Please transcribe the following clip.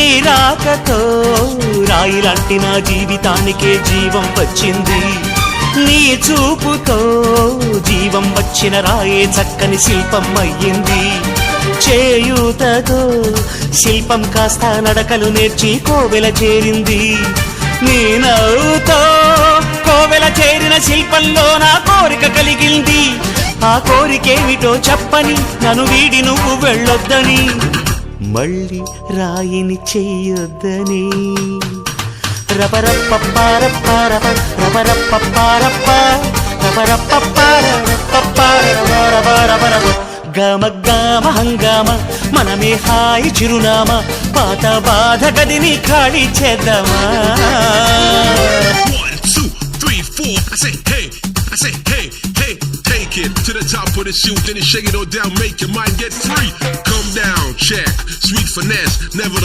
నీ రాకతో రాయిలాంటి నా జీవితానికే జీవం వచ్చింది. నీ చూపుతో జీవం వచ్చిన రాయే చక్కని శిల్పం అయ్యింది. చేయూతతో శిల్పం కాస్త నడకలు నేర్చి కోవెల చేరింది. నీ నవ్వుతో కోవెల చేరిన శిల్పంలో నా కోరిక కలిగింది. ఆ కోరికేమిటో చెప్పని నన్ను వీడి నువ్వు వెళ్ళొద్దని, మళ్ళీ రాయిని చెయ్యొద్దని. రబరప్పపారప్పారప రబరప్పపారప్ప రబరప్పపారపపారపపారపపారపపారప గమ గమ హంగామ మనమే హాయి చిరునామా, పాత బాధ గదిని ఖాళీ చేద్దామా. 1 2 3 4 I say hey, I say hey, hey, take it to the top of the chute, then you shake it all down, make your mind get free. Come down, check, sweet finesse, never